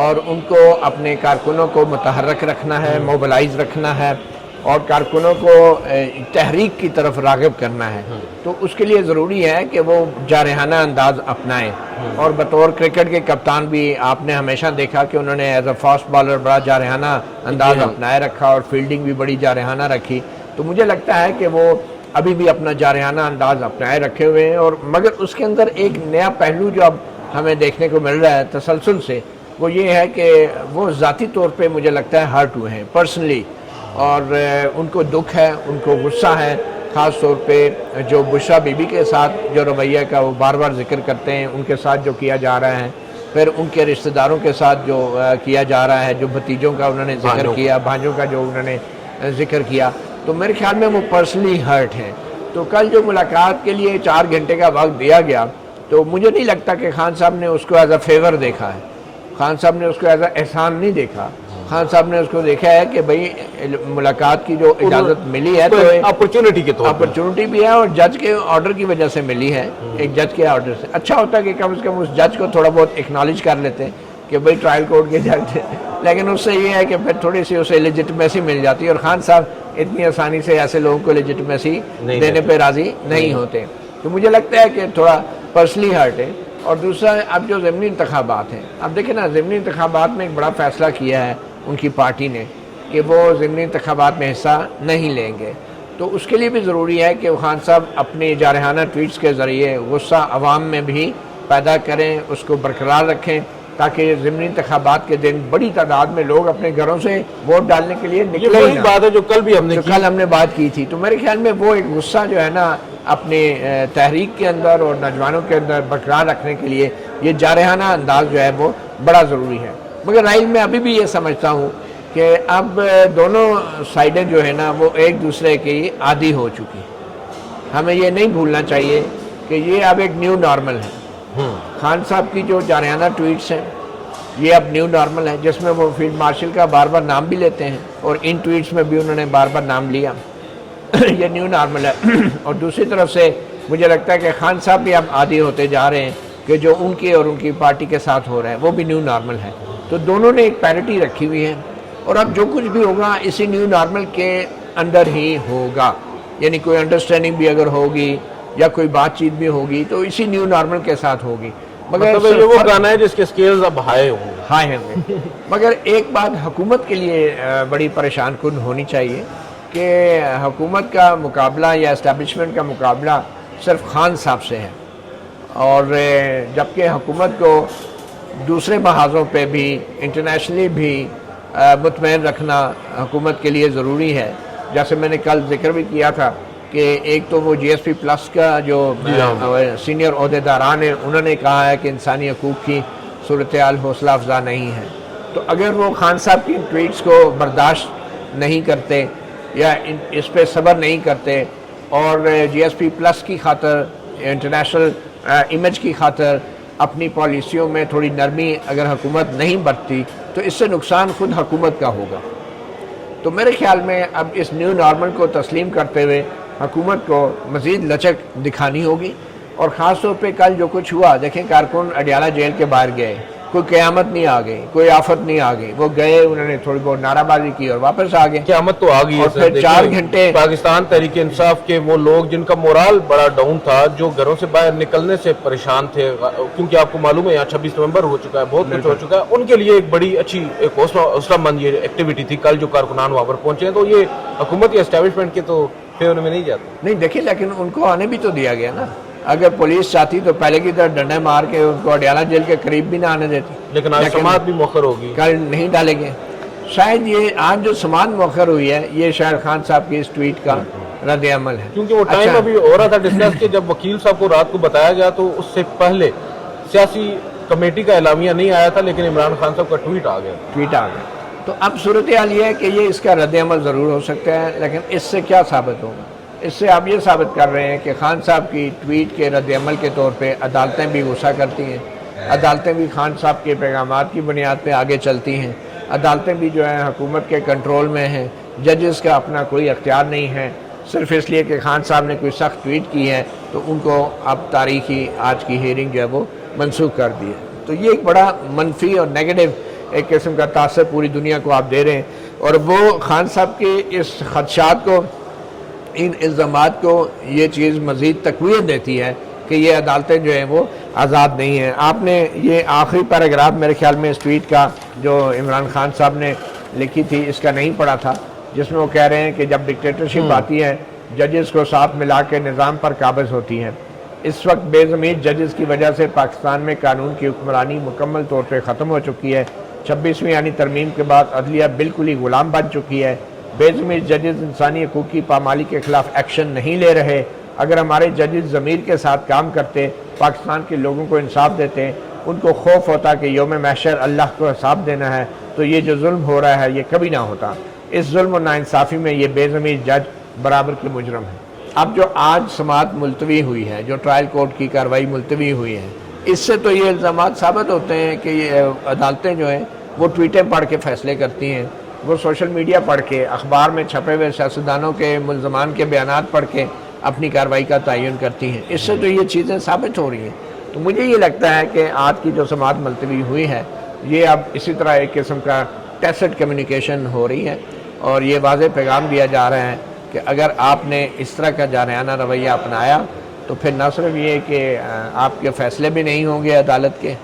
اور ان کو اپنے کارکنوں کو متحرک رکھنا ہے، موبلائز رکھنا ہے، اور کارکنوں کو تحریک کی طرف راغب کرنا ہے. تو اس کے لیے ضروری ہے کہ وہ جارحانہ انداز اپنائیں. اور بطور کرکٹ کے کپتان بھی آپ نے ہمیشہ دیکھا کہ انہوں نے ایز اے فاسٹ بالر بڑا جارحانہ انداز اپنائے رکھا، اور فیلڈنگ بھی بڑی جارحانہ رکھی. تو مجھے لگتا ہے کہ وہ ابھی بھی اپنا جارحانہ انداز اپنائے رکھے ہوئے ہیں. اور مگر اس کے اندر ایک نیا پہلو جو اب ہمیں دیکھنے کو مل رہا ہے تسلسل سے، وہ یہ ہے کہ وہ ذاتی طور پہ مجھے لگتا ہے ہرٹ ہوئے ہیں پرسنلی، اور ان کو دکھ ہے، ان کو غصہ ہے. خاص طور پہ جو بشرا بی بی کے ساتھ جو رویہ کا وہ بار بار ذکر کرتے ہیں، ان کے ساتھ جو کیا جا رہا ہے، پھر ان کے رشتہ داروں کے ساتھ جو کیا جا رہا ہے، جو بھتیجوں کا انہوں نے ذکر کیا، بھانجوں کا جو انہوں نے ذکر کیا، تو میرے خیال میں وہ پرسنلی ہرٹ ہیں. تو کل جو ملاقات کے لیے 4 گھنٹے کا وقت دیا گیا، تو مجھے نہیں لگتا کہ خان صاحب نے اس کو ایز اے فیور دیکھا ہے. خان صاحب نے اس کو ایز اے احسان نہیں دیکھا. خان صاحب نے اس کو دیکھا ہے کہ بھئی ملاقات کی جو اجازت ملی ہے تو اپرچونٹی کے طور پر، اپرچونٹی بھی ہے، اور جج کے آرڈر کی وجہ سے ملی ہے. ایک جج کے آرڈر سے اچھا ہوتا ہے کہ کم سے کم اس جج کو تھوڑا بہت ایکنالج کر لیتے کہ بھئی ٹرائل کورٹ کے جج تھے. لیکن اس سے یہ ہے کہ پھر تھوڑی سی اسے لیجٹمیسی مل جاتی ہے، اور خان صاحب اتنی آسانی سے ایسے لوگوں کو لیجٹمیسی دینے پہ راضی نہیں ہوتے. تو مجھے لگتا ہے کہ تھوڑا پرسنلی ہرٹ ہے. اور دوسرا اب جو ضمنی انتخابات ہیں، اب دیکھیں نا، ضمنی انتخابات میں ایک بڑا فیصلہ کیا ہے ان کی پارٹی نے کہ وہ ضمنی انتخابات میں حصہ نہیں لیں گے. تو اس کے لیے بھی ضروری ہے کہ خان صاحب اپنی جارحانہ ٹویٹس کے ذریعے غصہ عوام میں بھی پیدا کریں، اس کو برقرار رکھیں، تاکہ ضمنی انتخابات کے دن بڑی تعداد میں لوگ اپنے گھروں سے ووٹ ڈالنے کے لیے نکلیں. یہ وہی بات ہے جو کل بھی ہم نے بات کی تھی. تو میرے خیال میں وہ ایک غصہ جو ہے نا اپنے تحریک کے اندر اور نوجوانوں کے اندر برقرار رکھنے کے لیے یہ جارحانہ انداز جو ہے وہ بڑا ضروری ہے. مگر رائل میں ابھی بھی یہ سمجھتا ہوں کہ اب دونوں سائڈیں جو ہے نا وہ ایک دوسرے کی عادی ہو چکی. ہمیں یہ نہیں بھولنا چاہیے کہ یہ اب ایک نیو نارمل ہے. خان صاحب کی جو جارحانہ ٹویٹس ہیں یہ اب نیو نارمل ہے، جس میں وہ فیلڈ مارشل کا بار بار نام بھی لیتے ہیں، اور ان ٹویٹس میں بھی انہوں نے بار بار نام لیا. یہ نیو نارمل ہے. اور دوسری طرف سے مجھے لگتا ہے کہ خان صاحب بھی اب عادی ہوتے جا رہے ہیں کہ جو ان کی اور ان کی پارٹی کے ساتھ ہو رہا ہے وہ بھی نیو نارمل ہے. تو دونوں نے ایک پیرٹی رکھی ہوئی ہے، اور اب جو کچھ بھی ہوگا اسی نیو نارمل کے اندر ہی ہوگا. یعنی کوئی انڈرسٹینڈنگ بھی اگر ہوگی یا کوئی بات چیت بھی ہوگی تو اسی نیو نارمل کے ساتھ ہوگی. مگر یہ وہ گانا ہے جس کے سکیلز اب ہائی ہوں گے. مگر ایک بات حکومت کے لیے بڑی پریشان کن ہونی چاہیے کہ حکومت کا مقابلہ یا اسٹیبلشمنٹ کا مقابلہ صرف خان صاحب سے ہے، اور جبکہ حکومت کو دوسرے محاذوں پہ بھی انٹرنیشنلی بھی مطمئن رکھنا حکومت کے لیے ضروری ہے. جیسے میں نے کل ذکر بھی کیا تھا کہ ایک تو وہ جی ایس پی پلس کا جو سینئر عہدیداران ہیں انہوں نے کہا ہے کہ انسانی حقوق کی صورتحال حوصلہ افزا نہیں ہے. تو اگر وہ خان صاحب کی ٹویٹس کو برداشت نہیں کرتے یا اس پہ صبر نہیں کرتے، اور جی ایس پی پلس کی خاطر، انٹرنیشنل امیج کی خاطر اپنی پالیسیوں میں تھوڑی نرمی اگر حکومت نہیں برتتی، تو اس سے نقصان خود حکومت کا ہوگا. تو میرے خیال میں اب اس نیو نارمل کو تسلیم کرتے ہوئے حکومت کو مزید لچک دکھانی ہوگی. اور خاص طور پہ کل جو کچھ ہوا، دیکھیں کارکن اڈیالہ جیل کے باہر گئے، کوئی قیامت نہیں آ گئی، کوئی آفت نہیں آ گئی. وہ گئے، انہوں نے تھوڑی بہت نعرہ بازی کی اور واپس آ گئے. قیامت تو آ گئی ہے. اور پھر 4 گھنٹے پاکستان تحریک انصاف کے وہ لوگ جن کا مورال بڑا ڈاؤن تھا، جو گھروں سے باہر نکلنے سے پریشان تھے، کیونکہ آپ کو معلوم ہے یہاں 26 نومبر ہو چکا ہے، بہت کچھ ہو چکا ہے، ان کے لیے ایک بڑی اچھی ایک حوصلہ مند یہ ایکٹیویٹی تھی کل جو کارکنان وہاں پر پہنچے ہیں. تو یہ حکومت یا اسٹیبلشمنٹ کے تو فیور میں نہیں جاتا. نہیں دیکھیں، لیکن ان کو آنے بھی تو دیا گیا نا. اگر پولیس چاہتی تو پہلے کی طرح ڈنڈے مار کے ان کو اڈیالہ جیل کے قریب بھی نہ آنے دیتی. لیکن آج سماعت بھی مؤخر ہوگی، کل نہیں ڈالیں گے. شاید یہ آج جو سماعت مؤخر ہوئی ہے یہ شاید خان صاحب کی اس ٹویٹ کا رد عمل ہے. کیونکہ وہ ٹائم ابھی ہو رہا تھا ڈسکس کہ جب وکیل صاحب کو رات کو بتایا گیا تو اس سے پہلے سیاسی کمیٹی کا اعلامیہ نہیں آیا تھا، لیکن عمران خان صاحب کا ٹویٹ آ گیا. تو اب صورتحال یہ ہے کہ یہ اس کا رد عمل ضرور ہو سکتا ہے، لیکن اس سے کیا ثابت ہوگا؟ اس سے آپ یہ ثابت کر رہے ہیں کہ خان صاحب کی ٹویٹ کے رد عمل کے طور پہ عدالتیں بھی غصہ کرتی ہیں، عدالتیں بھی خان صاحب کے پیغامات کی بنیاد پہ آگے چلتی ہیں، عدالتیں بھی جو ہیں حکومت کے کنٹرول میں ہیں، ججز کا اپنا کوئی اختیار نہیں ہے. صرف اس لیے کہ خان صاحب نے کوئی سخت ٹویٹ کی ہے تو ان کو اب تاریخی آج کی ہیئرنگ جو ہے وہ منسوخ کر دی ہے. تو یہ ایک بڑا منفی اور نیگیٹو ایک قسم کا تاثر پوری دنیا کو آپ دے رہے ہیں، اور وہ خان صاحب کے اس خدشات کو، ان الزامات کو یہ چیز مزید تقویت دیتی ہے کہ یہ عدالتیں جو ہیں وہ آزاد نہیں ہیں۔ آپ نے یہ آخری پیراگراف میرے خیال میں اس ٹویٹ کا جو عمران خان صاحب نے لکھی تھی اس کا نہیں پڑھا تھا، جس میں وہ کہہ رہے ہیں کہ جب ڈکٹیٹرشپ آتی ہے ججز کو ساتھ ملا کے نظام پر قابض ہوتی ہے۔ اس وقت بے ضمیر ججز کی وجہ سے پاکستان میں قانون کی حکمرانی مکمل طور پہ ختم ہو چکی ہے۔ 26ویں یعنی ترمیم کے بعد عدلیہ بالکل ہی غلام بن چکی ہے۔ بے ضمیر ججز انسانی حقوق کی پامالی کے خلاف ایکشن نہیں لے رہے۔ اگر ہمارے ججز ضمیر کے ساتھ کام کرتے، پاکستان کے لوگوں کو انصاف دیتے، ان کو خوف ہوتا کہ یوم محشر اللہ کو حساب دینا ہے، تو یہ جو ظلم ہو رہا ہے یہ کبھی نہ ہوتا۔ اس ظلم و ناانصافی میں یہ بے ضمیر جج برابر کے مجرم ہیں۔ اب جو آج سماعت ملتوی ہوئی ہے، جو ٹرائل کورٹ کی کارروائی ملتوی ہوئی ہے، اس سے تو یہ الزامات ثابت ہوتے ہیں کہ یہ عدالتیں جو ہیں وہ ٹویٹیں پڑھ کے فیصلے کرتی ہیں، وہ سوشل میڈیا پڑھ کے، اخبار میں چھپے ہوئے سیاستدانوں کے، ملزمان کے بیانات پڑھ کے اپنی کارروائی کا تعین کرتی ہیں۔ اس سے تو یہ چیزیں ثابت ہو رہی ہیں۔ تو مجھے یہ لگتا ہے کہ آج کی جو سماعت ملتوی ہوئی ہے یہ اب اسی طرح ایک قسم کا ٹیسٹ کمیونیکیشن ہو رہی ہے، اور یہ واضح پیغام دیا جا رہا ہے کہ اگر آپ نے اس طرح کا جارحانہ رویہ اپنایا تو پھر نہ صرف یہ کہ آپ کے فیصلے بھی نہیں ہوں گے عدالت کے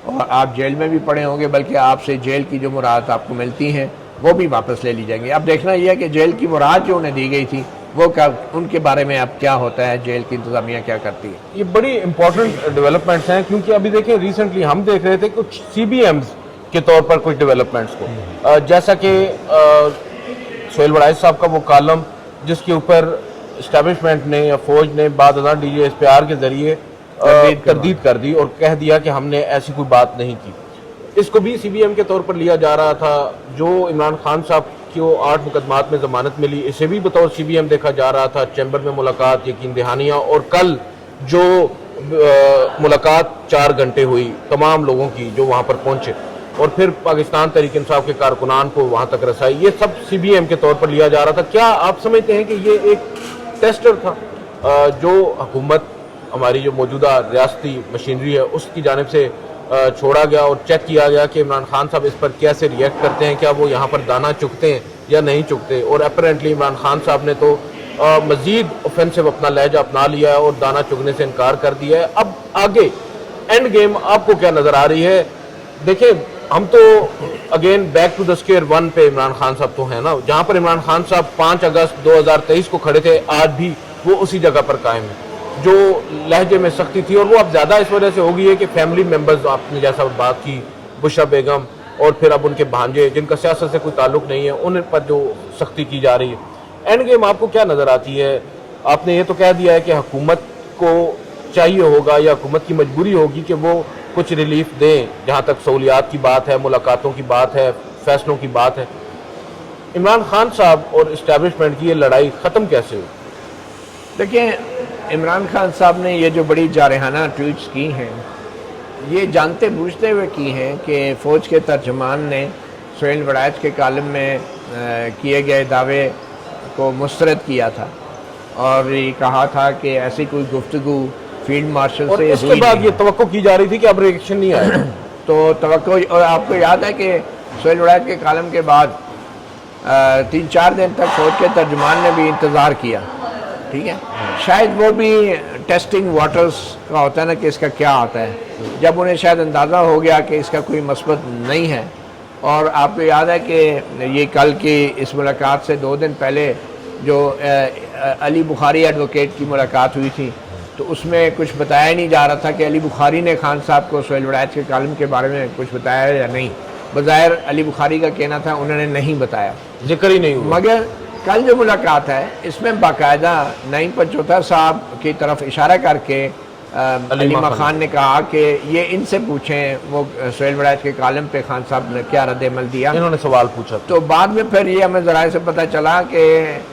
اور آپ جیل میں بھی پڑے ہوں گے، بلکہ آپ سے جیل کی جو مراد آپ کو ملتی ہیں وہ بھی واپس لے لی جائیں گی۔ اب دیکھنا یہ ہے کہ جیل کی مراد جو انہیں دی گئی تھی وہ ان کے بارے میں اب کیا ہوتا ہے، جیل کی انتظامیہ کیا کرتی ہے۔ یہ بڑی امپورٹنٹ ڈیولپمنٹس ہیں، کیونکہ ابھی دیکھیں ریسنٹلی ہم دیکھ رہے تھے کچھ سی بی ایمز کے طور پر کچھ ڈیولپمنٹس کو، جیسا کہ سہیل وڑائچ صاحب کا وہ کالم جس کے اوپر اسٹیبلشمنٹ نے یا فوج نے بعد ازاں D G S P R کے ذریعے تردید کر دی اور کہہ دیا کہ ہم نے ایسی کوئی بات نہیں کی، اس کو بھی سی بی ایم کے طور پر لیا جا رہا تھا۔ جو عمران خان صاحب کی 8 مقدمات میں ضمانت ملی، اسے بھی بطور سی بی ایم دیکھا جا رہا تھا، چیمبر میں ملاقات، یقین دہانیاں، اور کل جو ملاقات 4 گھنٹے ہوئی تمام لوگوں کی جو وہاں پر پہنچے، اور پھر پاکستان تحریک انصاف کے کارکنان کو وہاں تک رسائی، یہ سب سی بی ایم کے طور پر لیا جا رہا تھا۔ کیا آپ سمجھتے ہیں کہ یہ ایک ٹیسٹر تھا جو حکومت ہماری جو موجودہ ریاستی مشینری ہے اس کی جانب سے چھوڑا گیا اور چیک کیا گیا کہ عمران خان صاحب اس پر کیسے ریئیکٹ کرتے ہیں، کیا وہ یہاں پر دانہ چکتے ہیں یا نہیں چکتے؟ اور اپیرنٹلی عمران خان صاحب نے تو مزید اوفینسو اپنا لہجہ اپنا لیا ہے اور دانہ چگنے سے انکار کر دیا ہے۔ اب آگے اینڈ گیم آپ کو کیا نظر آ رہی ہے؟ دیکھیں ہم تو again back to the square one پہ عمران خان صاحب تو ہیں نا، جہاں پر عمران خان صاحب 5 اگست 2023 کو کھڑے تھے آج بھی وہ اسی جگہ پر قائم ہیں۔ جو لہجے میں سختی تھی، اور وہ اب زیادہ اس وجہ سے ہو گئی ہے کہ فیملی ممبرز، آپ نے جیسا بات کی، بشرا بیگم اور پھر اب ان کے بھانجے جن کا سیاست سے کوئی تعلق نہیں ہے ان پر جو سختی کی جا رہی ہے، اینڈ گیم آپ کو کیا نظر آتی ہے؟ آپ نے یہ تو کہہ دیا ہے کہ حکومت کو چاہیے ہوگا یا حکومت کی مجبوری ہوگی کہ وہ کچھ ریلیف دیں، جہاں تک سہولیات کی بات ہے، ملاقاتوں کی بات ہے، فیصلوں کی بات ہے۔ عمران خان صاحب اور اسٹیبلشمنٹ کی یہ لڑائی ختم کیسے ہوئی؟ دیکھیں عمران خان صاحب نے یہ جو بڑی جارحانہ ٹویٹس کی ہیں یہ جانتے بوجھتے ہوئے کی ہیں کہ فوج کے ترجمان نے سہیل وڑائچ کے کالم میں کیے گئے دعوے کو مسترد کیا تھا اور یہ کہا تھا کہ ایسی کوئی گفتگو فیلڈ مارشل سے اور اس کے بعد یہ توقع کی جا رہی تھی کہ اب ریئیکشن نہیں آئے تو توقع، اور آپ کو یاد ہے کہ سہیل وڑائچ کے کالم کے بعد 3-4 دن تک فوج کے ترجمان نے بھی انتظار کیا، ٹھیک ہے، شاید وہ بھی ٹیسٹنگ واٹرز کا ہوتا ہے نا کہ اس کا کیا آتا ہے، جب انہیں شاید اندازہ ہو گیا کہ اس کا کوئی مثبت نہیں ہے۔ اور آپ کو یاد ہے کہ یہ کل کی اس ملاقات سے 2 دن پہلے جو علی بخاری ایڈوکیٹ کی ملاقات ہوئی تھی تو اس میں کچھ بتایا ہی نہیں جا رہا تھا کہ علی بخاری نے خان صاحب کو سہیل وڑائچ کے کالم کے بارے میں کچھ بتایا یا نہیں۔ بظاہر علی بخاری کا کہنا تھا انہوں نے نہیں بتایا، ذکر ہی نہیں ہوا، مگر کل جو ملاقات ہے اس میں باقاعدہ نعیم پنچوتا صاحب کی طرف اشارہ کر کے علیمہ خان نے کہا کہ یہ ان سے پوچھیں وہ سہیل وڑائچ کے کالم پہ خان صاحب نے کیا رد عمل دیا، انہوں نے سوال پوچھا تو بعد میں پھر یہ ہمیں ذرائع سے پتہ چلا کہ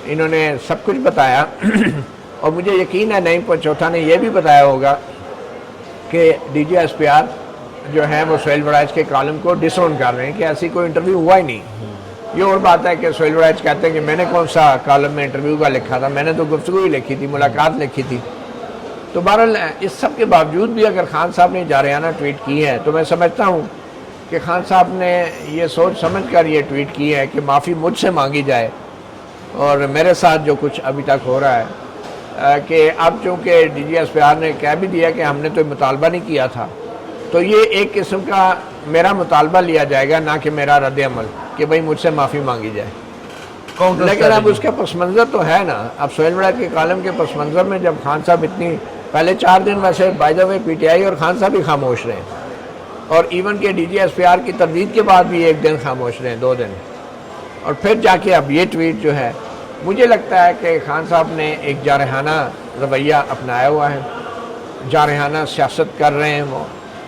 انہوں نے سب کچھ بتایا اور مجھے یقین ہے نعیم پنچوتا نے یہ بھی بتایا ہوگا کہ D G S P R جو ہے وہ سہیل وڑائچ کے کالم کو ڈس اون کر رہے ہیں کہ ایسی کوئی انٹرویو ہوا ہی نہیں۔ یہ اور بات ہے کہ سہیل وڑائچ کہتے ہیں کہ میں نے کون سا کالم میں انٹرویو کا لکھا تھا، میں نے تو گفتگو ہی لکھی تھی، ملاقات لکھی تھی۔ تو بہرحال اس سب کے باوجود بھی اگر خان صاحب نے جارحانہ ٹویٹ کی ہے تو میں سمجھتا ہوں کہ خان صاحب نے یہ سوچ سمجھ کر یہ ٹویٹ کی ہے کہ معافی مجھ سے مانگی جائے، اور میرے ساتھ جو کچھ ابھی تک ہو رہا ہے کہ اب چونکہ D G S P R نے کہہ بھی دیا کہ ہم نے تو مطالبہ نہیں کیا تھا، تو یہ ایک قسم کا میرا مطالبہ لیا جائے گا، نہ کہ میرا رد عمل کہ بھئی مجھ سے معافی مانگی جائے. لیکن اب اس کا پس منظر تو ہے نا. اب سہیل وڑا کے کالم کے پس منظر میں جب خان صاحب اتنی پہلے 4 دن ویسے by the way P T I اور خان صاحب بھی خاموش رہے، اور ایون کہ D G S P R کی تردید کے بعد بھی 1 دن خاموش رہے، 2 دن، اور پھر جا کے اب یہ ٹویٹ جو ہے، مجھے لگتا ہے کہ خان صاحب نے ایک جارحانہ رویہ اپنایا ہوا ہے، جارحانہ سیاست کر رہے ہیں.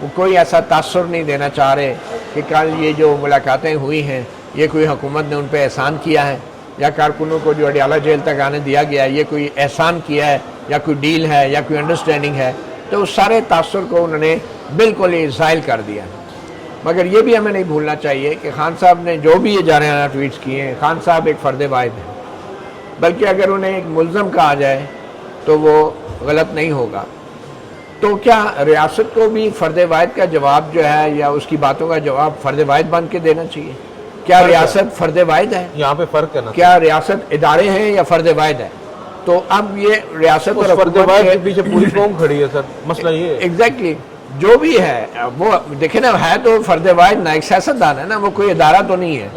وہ کوئی ایسا تاثر نہیں دینا چاہ رہے کہ کل یہ جو ملاقاتیں ہوئی ہیں یہ کوئی حکومت نے ان پہ احسان کیا ہے، یا کارکنوں کو جو اڈیالہ جیل تک آنے دیا گیا ہے یہ کوئی احسان کیا ہے، یا کوئی ڈیل ہے، یا کوئی انڈرسٹینڈنگ ہے. تو اس سارے تاثر کو انہوں نے بالکل ہی زائل کر دیا. مگر یہ بھی ہمیں نہیں بھولنا چاہیے کہ خان صاحب نے جو بھی یہ جارحانہ ٹویٹس کیے ہیں، خان صاحب ایک فرد واحد ہیں، بلکہ اگر انہیں ایک ملزم کہا جائے تو وہ غلط نہیں ہوگا. تو کیا ریاست کو بھی فرد واحد کا جواب جو ہے، یا اس کی باتوں کا جواب فرد واحد بن کے دینا چاہیے؟ کیا ریاست فرد واحد ہے؟ یہاں پہ فرق ہے نا. کیا ریاست ادارے ہیں یا فرد واحد ہے؟ تو اب یہ ریاست اور فرد واحد کے پیچھے پوری قوم کھڑی ہے سر، مسئلہ یہ ہے. ایگزیکٹلی جو بھی ہے وہ دیکھیں نا، ہے تو فرد واحد نا، ایک سیاستدان ہے نا، وہ کوئی ادارہ تو نہیں ہے،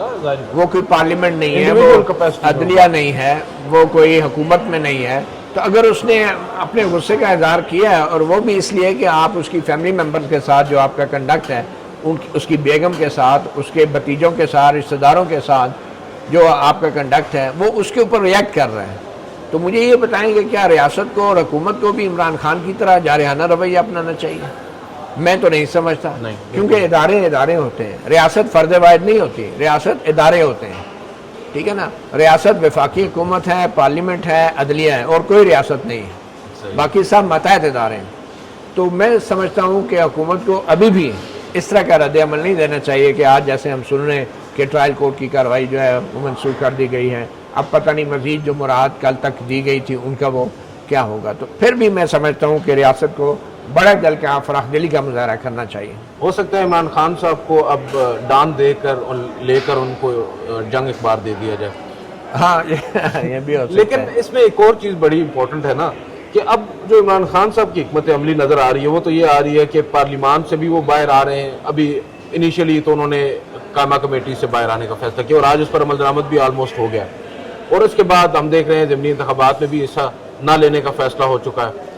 وہ کوئی پارلیمنٹ نہیں ہے، وہ عدلیہ نہیں ہے، وہ کوئی حکومت میں نہیں ہے. تو اگر اس نے اپنے غصے کا اظہار کیا ہے، اور وہ بھی اس لیے کہ آپ اس کی فیملی ممبرز کے ساتھ جو آپ کا کنڈکٹ ہے، اس کی بیگم کے ساتھ، اس کے بھتیجوں کے ساتھ، رشتہ داروں کے ساتھ جو آپ کا کنڈکٹ ہے، وہ اس کے اوپر ریئیکٹ کر رہے ہیں، تو مجھے یہ بتائیں کہ کیا ریاست کو اور حکومت کو بھی عمران خان کی طرح جارحانہ رویہ اپنانا چاہیے؟ میں تو نہیں سمجھتا، کیونکہ ادارے ہوتے ہیں، ریاست فرد واحد نہیں ہوتی، ریاست ادارے ہوتے ہیں. ٹھیک ہے نا. ریاست وفاقی حکومت ہے، پارلیمنٹ ہے، عدلیہ ہے، اور کوئی ریاست نہیں ہے، باقی سب ماتحت ادارے ہیں. تو میں سمجھتا ہوں کہ حکومت کو ابھی بھی اس طرح کا رد عمل نہیں دینا چاہیے کہ آج جیسے ہم سن رہے ہیں کہ ٹرائل کورٹ کی کارروائی جو ہے وہ منسوخ کر دی گئی ہے، اب پتہ نہیں مزید جو مراد کل تک دی گئی تھی ان کا وہ کیا ہوگا. تو پھر بھی میں سمجھتا ہوں کہ ریاست کو بڑا دل کا فراخ دلی کا مظاہرہ کرنا چاہیے. ہو سکتا ہے عمران خان صاحب کو اب ڈان دے کر اور لے کر ان کو جنگ اخبار دے دیا جائے. ہاں یہ بھی ہو سکتا ہے. لیکن اس میں ایک اور چیز بڑی امپورٹنٹ ہے نا، کہ اب جو عمران خان صاحب کی حکمت عملی نظر آ رہی ہے وہ تو یہ آ رہی ہے کہ پارلیمان سے بھی وہ باہر آ رہے ہیں. ابھی انیشلی تو انہوں نے قائمہ کمیٹی سے باہر آنے کا فیصلہ کیا، اور آج اس پر عمل درآمد بھی آلموسٹ ہو گیا، اور اس کے بعد ہم دیکھ رہے ہیں ضمنی انتخابات میں بھی حصہ نہ لینے کا فیصلہ ہو چکا ہے.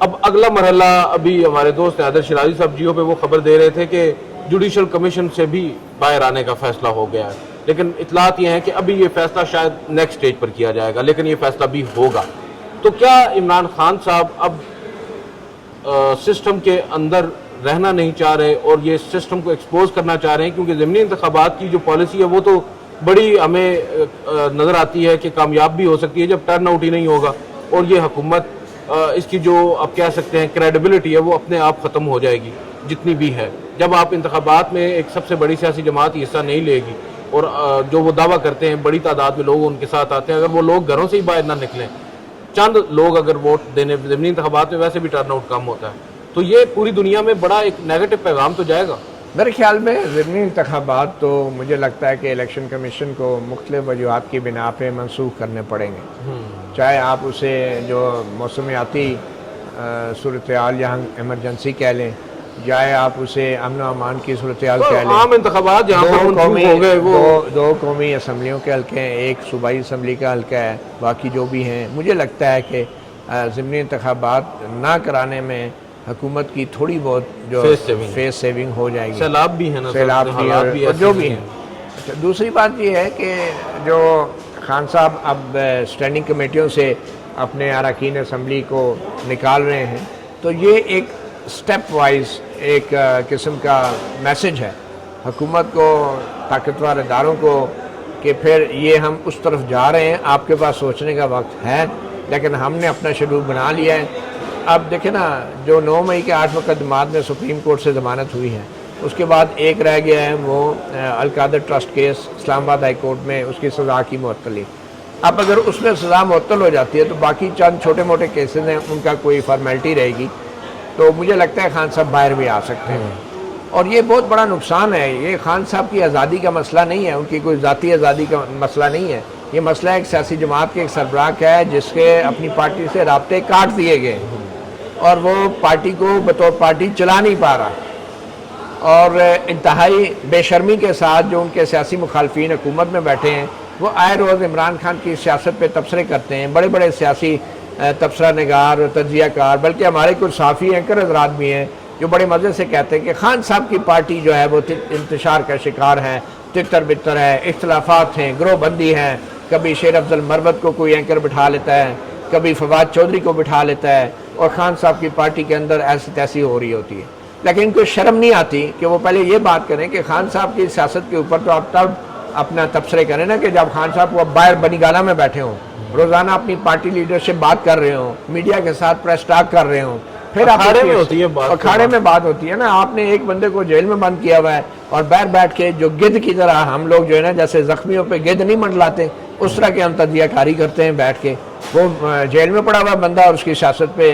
اب اگلا مرحلہ، ابھی ہمارے دوست حیدر شیرازی صاحب جیو پہ وہ خبر دے رہے تھے کہ جوڈیشل کمیشن سے بھی باہر آنے کا فیصلہ ہو گیا ہے، لیکن اطلاعات یہ ہیں کہ ابھی یہ فیصلہ شاید نیکسٹ سٹیج پر کیا جائے گا، لیکن یہ فیصلہ بھی ہوگا. تو کیا عمران خان صاحب اب سسٹم کے اندر رہنا نہیں چاہ رہے اور یہ سسٹم کو ایکسپوز کرنا چاہ رہے ہیں؟ کیونکہ ضمنی انتخابات کی جو پالیسی ہے وہ تو بڑی ہمیں نظر آتی ہے کہ کامیاب بھی ہو سکتی ہے جب ٹرن آؤٹ ہی نہیں ہوگا، اور یہ حکومت اس کی جو آپ کہہ سکتے ہیں کریڈیبلٹی ہے وہ اپنے آپ ختم ہو جائے گی جتنی بھی ہے. جب آپ انتخابات میں ایک سب سے بڑی سیاسی جماعت حصہ نہیں لے گی، اور جو وہ دعویٰ کرتے ہیں بڑی تعداد میں لوگ ان کے ساتھ آتے ہیں، اگر وہ لوگ گھروں سے ہی باہر نہ نکلیں، چند لوگ اگر ووٹ دینے، ضمنی انتخابات میں ویسے بھی ٹرن آؤٹ کم ہوتا ہے، تو یہ پوری دنیا میں بڑا ایک نیگیٹو پیغام تو جائے گا. میرے خیال میں ضمنی انتخابات تو مجھے لگتا ہے کہ الیکشن کمیشن کو مختلف وجوہات کی بنا پہ منسوخ کرنے پڑیں گے، چاہے آپ اسے جو موسمیاتی صورتحال یا ایمرجنسی کہہ لیں، چاہے آپ اسے امن و امان کی صورتحال کہہ لیں. عام انتخابات جہاں پر منسوخ ہو گئے، وہ دو قومی اسمبلیوں کے حلقے ہیں، ایک صوبائی اسمبلی کا حلقہ ہے، باقی جو بھی ہیں. مجھے لگتا ہے کہ ضمنی انتخابات نہ کرانے میں حکومت کی تھوڑی بہت جو فیس سیونگ ہو جائے گی. سیلاب بھی ہے نا، سیلاب بھی اور جو بھی ہیں. دوسری بات یہ ہے کہ جو خان صاحب اب اسٹینڈنگ کمیٹیوں سے اپنے اراکین اسمبلی کو نکال رہے ہیں، تو یہ ایک سٹیپ وائز ایک قسم کا میسج ہے حکومت کو، طاقتور اداروں کو، کہ پھر یہ ہم اس طرف جا رہے ہیں، آپ کے پاس سوچنے کا وقت ہے، لیکن ہم نے اپنا شیڈول بنا لیا ہے. اب دیکھیں نا، جو 9 مئی کے 8 مقدمات میں سپریم کورٹ سے ضمانت ہوئی ہے، اس کے بعد ایک رہ گیا ہے وہ القادر ٹرسٹ کیس اسلام آباد ہائی کورٹ میں، اس کی سزا کی معطلی. اب اگر اس میں سزا معطل ہو جاتی ہے تو باقی چند چھوٹے موٹے کیسز ہیں ان کا کوئی فارمیلٹی رہے گی. تو مجھے لگتا ہے خان صاحب باہر بھی آ سکتے ہیں. اور یہ بہت بڑا نقصان ہے. یہ خان صاحب کی آزادی کا مسئلہ نہیں ہے, ان کی کوئی ذاتی آزادی کا مسئلہ نہیں ہے. یہ مسئلہ ایک سیاسی جماعت کے ایک سربراہ کا ہے جس کے اپنی پارٹی سے رابطے کاٹ دیے گئے اور وہ پارٹی کو بطور پارٹی چلا نہیں پا رہا, اور انتہائی بے شرمی کے ساتھ جو ان کے سیاسی مخالفین حکومت میں بیٹھے ہیں وہ آئے روز عمران خان کی سیاست پہ تبصرے کرتے ہیں. بڑے بڑے سیاسی تبصرہ نگار اور تجزیہ کار, بلکہ ہمارے کچھ صحافی اینکر حضرات بھی ہیں جو بڑے مزے سے کہتے ہیں کہ خان صاحب کی پارٹی جو ہے وہ انتشار کا شکار ہے, تتر بتر ہے, اختلافات ہیں, گروہ بندی ہے. کبھی شیر افضل مروت کو کوئی اینکر بٹھا لیتا ہے, کبھی فواد چودھری کو بٹھا لیتا ہے, اور خان صاحب کی پارٹی کے اندر ایسی تیسی ہو رہی ہوتی ہے. لیکن ان کو شرم نہیں آتی کہ وہ پہلے یہ بات کریں کہ خان صاحب کی سیاست کے اوپر تو آپ تب اپنا تبصرے کریں نا کہ جب خان صاحب وہ باہر بنی گالا میں بیٹھے ہوں, روزانہ اپنی پارٹی لیڈر سے بات کر رہے ہوں, میڈیا کے ساتھ پریس ٹاک کر رہے ہوں, پھر اکھاڑے میں ہوتی ہے بات, اکھاڑے میں بات ہوتی ہے نا. آپ نے ایک بندے کو جیل میں بند کیا ہوا ہے اور باہر بیٹھ کے جو گدھ کی طرح ہم لوگ جو ہے نا جیسے زخمیوں پہ گدھ نہیں منڈلاتے اس طرح کے ہم تجزیہ کاری کرتے ہیں بیٹھ کے. وہ جیل میں پڑا ہوا بندہ اور اس کی سیاست پہ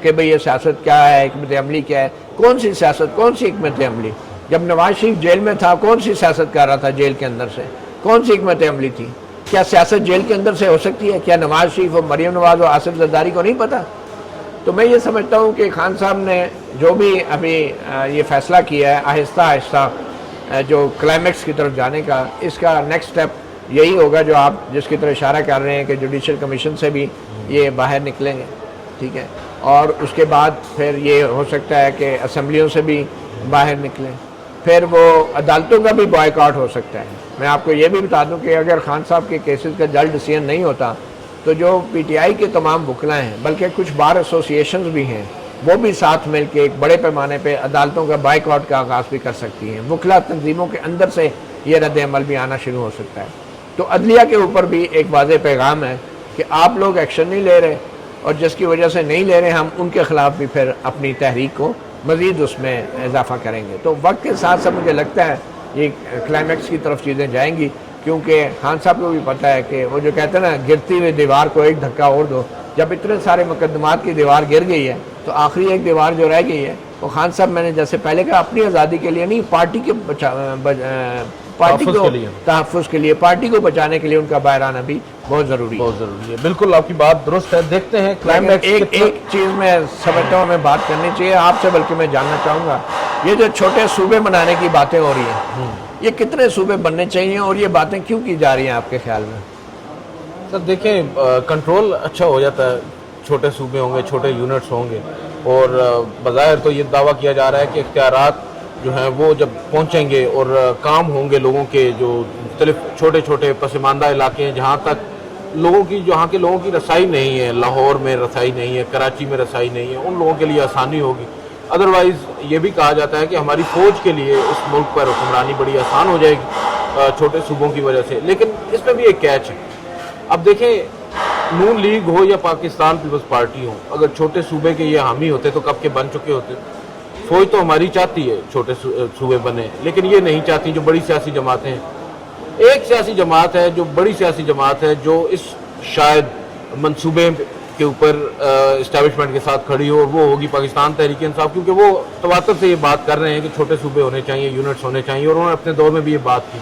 کہ بھئی یہ سیاست کیا ہے, حکمت عملی کیا ہے. کون سی سیاست, کون سی حکمت عملی؟ جب نواز شریف جیل میں تھا کون سی سیاست کر رہا تھا جیل کے اندر سے؟ کون سی حکمت عملی تھی؟ کیا سیاست جیل کے اندر سے ہو سکتی ہے؟ کیا نواز شریف اور مریم نواز اور آصف زرداری کو نہیں پتا؟ تو میں یہ سمجھتا ہوں کہ خان صاحب نے جو بھی ابھی یہ فیصلہ کیا ہے آہستہ آہستہ جو کلائمیکس کی طرف جانے کا, اس کا نیکسٹ سٹیپ یہی ہوگا جو آپ جس کی طرف اشارہ کر رہے ہیں کہ جوڈیشل کمیشن سے بھی یہ باہر نکلیں گے, ٹھیک ہے, اور اس کے بعد پھر یہ ہو سکتا ہے کہ اسمبلیوں سے بھی باہر نکلیں, پھر وہ عدالتوں کا بھی بائیکاٹ ہو سکتا ہے. میں آپ کو یہ بھی بتا دوں کہ اگر خان صاحب کے کیسز کا جلد ڈیسیژن نہیں ہوتا تو جو پی ٹی آئی کے تمام وکلا ہیں, بلکہ کچھ بار ایسوسیشنز بھی ہیں, وہ بھی ساتھ مل کے ایک بڑے پیمانے پہ عدالتوں کا بائیکاٹ کا آغاز بھی کر سکتی ہیں. وکلا تنظیموں کے اندر سے یہ رد عمل بھی آنا شروع ہو سکتا ہے. تو عدلیہ کے اوپر بھی ایک واضح پیغام ہے کہ آپ لوگ ایکشن نہیں لے رہے, اور جس کی وجہ سے نہیں لے رہے ہم ان کے خلاف بھی پھر اپنی تحریک کو مزید اس میں اضافہ کریں گے. تو وقت کے ساتھ ساتھ مجھے لگتا ہے یہ کلائمیکس کی طرف چیزیں جائیں گی, کیونکہ خان صاحب کو بھی پتہ ہے کہ وہ جو کہتے ہیں نا گرتی ہوئی دیوار کو ایک دھکا اور دو. جب اتنے سارے مقدمات کی دیوار گر گئی ہے تو آخری ایک دیوار جو رہ گئی ہے وہ خان صاحب, میں نے جیسے پہلے کہا, اپنی آزادی کے لیے نہیں, پارٹی کے پارٹی کو تحفظ کے لیے, پارٹی کو بچانے کے لیے ان کا باہر آنا بھی بہت ضروری ہے. بالکل آپ کی بات درست ہے. دیکھتے ہیں ایک چیز میں سمجھتا ہوں ہمیں بات کرنی چاہیے آپ سے, بلکہ میں جاننا چاہوں گا یہ جو چھوٹے صوبے بنانے کی باتیں ہو رہی ہیں, یہ کتنے صوبے بننے چاہیے اور یہ باتیں کیوں کی جا رہی ہیں آپ کے خیال میں؟ سر دیکھیں, کنٹرول اچھا ہو جاتا ہے, چھوٹے صوبے ہوں گے, چھوٹے یونٹس ہوں گے, اور بظاہر تو یہ دعویٰ کیا جا رہا ہے کہ اختیارات جو ہیں وہ جب پہنچیں گے اور کام ہوں گے لوگوں کے, جو مختلف چھوٹے چھوٹے پسماندہ علاقے ہیں جہاں تک لوگوں کی, جہاں کے لوگوں کی رسائی نہیں ہے, لاہور میں رسائی نہیں ہے, کراچی میں رسائی نہیں ہے, ان لوگوں کے لیے آسانی ہوگی. ادروائز یہ بھی کہا جاتا ہے کہ ہماری فوج کے لیے اس ملک پر حکمرانی بڑی آسان ہو جائے گی چھوٹے صوبوں کی وجہ سے. لیکن اس میں بھی ایک کیچ ہے. اب دیکھیں, نون لیگ ہو یا پاکستان پیپلز پارٹی ہو, اگر چھوٹے صوبے کے یہ حامی ہوتے تو کب کے بن چکے ہوتے. فوج تو ہماری چاہتی ہے چھوٹے صوبے بنے, لیکن یہ نہیں چاہتی جو بڑی سیاسی جماعتیں ہیں. ایک سیاسی جماعت ہے جو بڑی سیاسی جماعت ہے جو اس شاید منصوبے کے اوپر اسٹیبلشمنٹ کے ساتھ کھڑی ہو, اور وہ ہوگی پاکستان تحریک انصاف, کیونکہ وہ تواتر سے یہ بات کر رہے ہیں کہ چھوٹے صوبے ہونے چاہیے, یونٹس ہونے چاہیے, اور انہوں نے اپنے دور میں بھی یہ بات کی.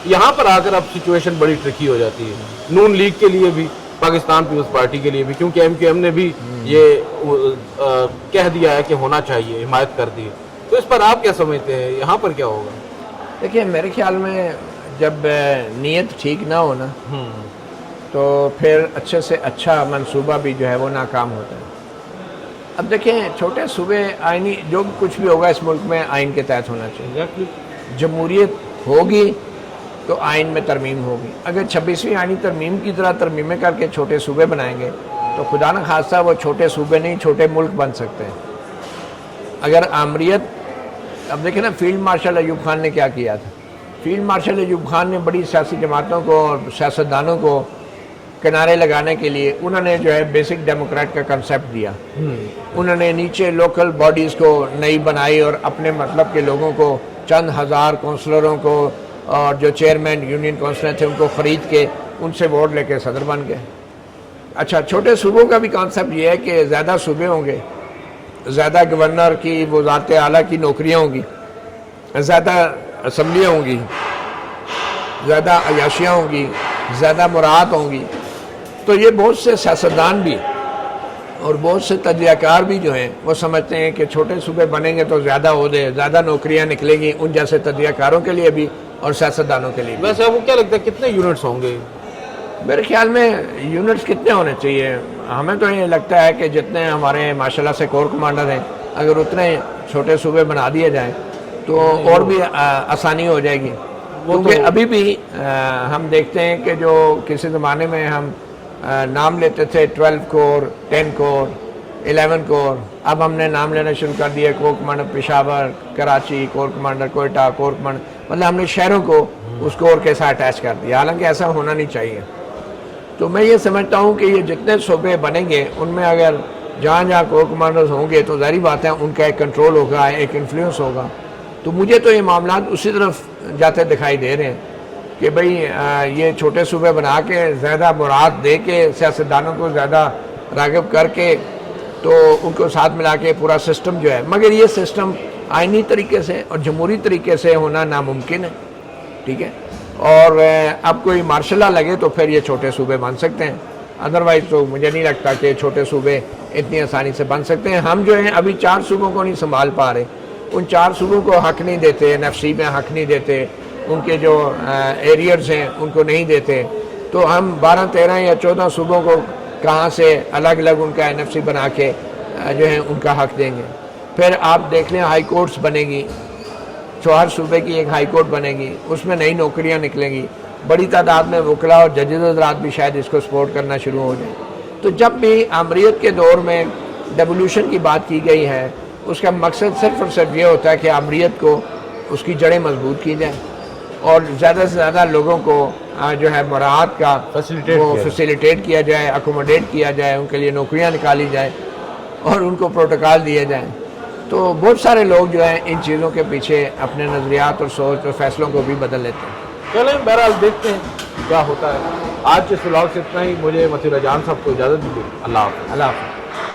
یہاں پر آ کر اب سچویشن بڑی ٹرکی ہو جاتی ہے, نون لیگ کے لیے بھی, پاکستان پیپلز پارٹی کے لیے بھی, کیونکہ ایم کیو ایم نے بھی یہ کہہ دیا ہے کہ ہونا چاہیے, حمایت کر دی. تو اس پر آپ کیا سمجھتے ہیں, یہاں پر کیا ہوگا؟ دیکھیے میرے خیال میں جب نیت ٹھیک نہ ہونا تو پھر اچھے سے اچھا منصوبہ بھی جو ہے وہ ناکام ہوتا ہے. اب دیکھیں, چھوٹے صوبے آئینی جو کچھ بھی ہوگا اس ملک میں آئین کے تحت ہونا چاہیے. جمہوریت ہوگی تو آئین میں ترمیم ہوگی. اگر 26ویں آئینی ترمیم کی طرح ترمیمیں کر کے چھوٹے صوبے بنائیں گے تو خدا نہ خواستہ وہ چھوٹے صوبے نہیں چھوٹے ملک بن سکتے ہیں. اگر آمریت, اب دیکھیں نا فیلڈ مارشل ایوب خان نے کیا کیا تھا. فیلڈ مارشل ایوب خان نے بڑی سیاسی جماعتوں کو اور سیاستدانوں کو کنارے لگانے کے لیے انہوں نے جو ہے بیسک ڈیموکریٹ کا کنسیپٹ دیا. انہوں نے نیچے لوکل باڈیز کو نئی بنائی اور اپنے مطلب کے لوگوں کو, چند ہزار کونسلروں کو اور جو چیئرمین یونین کونسلر تھے ان کو خرید کے ان سے ووٹ لے کے صدر بن گئے. اچھا, چھوٹے صوبوں کا بھی کانسیپٹ یہ ہے کہ زیادہ صوبے ہوں گے, زیادہ گورنر کی وزارت اعلیٰ کی نوکریاں ہوں گی, زیادہ اسمبلیاں ہوں گی، زیادہ عیاشیاں ہوں گی، زیادہ مراعات ہوں گی، تو یہ بہت سے سیاستدان بھی اور بہت سے تجزیہ کار بھی جو ہیں وہ سمجھتے ہیں کہ چھوٹے صوبے بنیں گے تو زیادہ عہدے، زیادہ نوکریاں نکلیں گی ان جیسے تجزیہ کاروں کے لیے بھی اور سیاستدانوں کے لیے بھی۔ ویسے آپ کو کیا لگتا ہے کتنے یونٹس ہوں گے؟ میرے خیال میں یونٹس کتنے ہونے چاہیے؟ ہمیں تو یہ لگتا ہے کہ جتنے ہمارے ماشاءاللہ سے کور کمانڈر ہیں، اگر اتنے چھوٹے صوبے بنا دیے جائیں تو اور بھی آسانی ہو جائے گی، کیونکہ ابھی بھی ہم دیکھتے ہیں کہ جو کسی زمانے میں ہم نام لیتے تھے 12 کور، 10 کور، 11 کور، اب ہم نے نام لینا شروع کر دیا corps commander Peshawar, Karachi, corps commander Quetta, corps commander, مطلب ہم نے شہروں کو اس کور کے ساتھ اٹیچ کر دیا، حالانکہ ایسا ہونا نہیں چاہیے۔ تو میں یہ سمجھتا ہوں کہ یہ جتنے صوبے بنیں گے ان میں اگر جہاں جہاں کور کمانڈرز ہوں گے تو ظاہری بات ہے ان کا ایک کنٹرول ہوگا، ایک انفلوئنس ہوگا۔ تو مجھے تو یہ معاملات اسی طرف جاتے دکھائی دے رہے ہیں کہ بھئی یہ چھوٹے صوبے بنا کے زیادہ مراعات دے کے سیاستدانوں کو زیادہ راغب کر کے تو ان کو ساتھ ملا کے پورا سسٹم جو ہے، مگر یہ سسٹم آئینی طریقے سے اور جمہوری طریقے سے ہونا ناممکن ہے، ٹھیک ہے، اور اب کوئی مارشل لا لگے تو پھر یہ چھوٹے صوبے بن سکتے ہیں، ادروائز تو مجھے نہیں لگتا کہ چھوٹے صوبے اتنی آسانی سے بن سکتے ہیں۔ ہم جو ہیں ابھی 4 صوبوں کو نہیں سنبھال پا رہے، ان 4 صوبوں کو حق نہیں دیتے، NFC میں حق نہیں دیتے، ان کے جو ایریئرز ہیں ان کو نہیں دیتے، تو ہم 12، 13 یا 14 صوبوں کو کہاں سے الگ الگ ان کا NFC بنا کے جو ہے ان کا حق دیں گے۔ پھر آپ دیکھ لیں ہائی کورٹس بنے گی، ہر صوبے کی ایک ہائی کورٹ بنے گی، اس میں نئی نوکریاں نکلیں گی، بڑی تعداد میں وکلا اور ججز حضرات بھی شاید اس کو سپورٹ کرنا شروع ہو جائیں۔ تو جب بھی آمریت کے دور میں ڈیولوشن کی بات کی گئی ہے، اس کا مقصد صرف اور صرف یہ ہوتا ہے کہ آمریت کو اس کی جڑیں مضبوط کی جائیں اور زیادہ سے زیادہ لوگوں کو جو ہے مراعات کا فیسیلیٹیٹ کیا جائے، اکوموڈیٹ کیا جائے، ان کے لیے نوکریاں نکالی جائیں اور ان کو پروٹوکال دیے جائیں۔ تو بہت سارے لوگ جو ہیں ان چیزوں کے پیچھے اپنے نظریات اور سوچ اور فیصلوں کو بھی بدل لیتے ہیں۔ چلیں بہرحال دیکھتے ہیں کیا ہوتا ہے۔ آج کے ولاگ سے اتنا ہی، مجھے مسیح جان صاحب کو اجازت دیجیے، اللہ حافظ۔ اللہ حافظ۔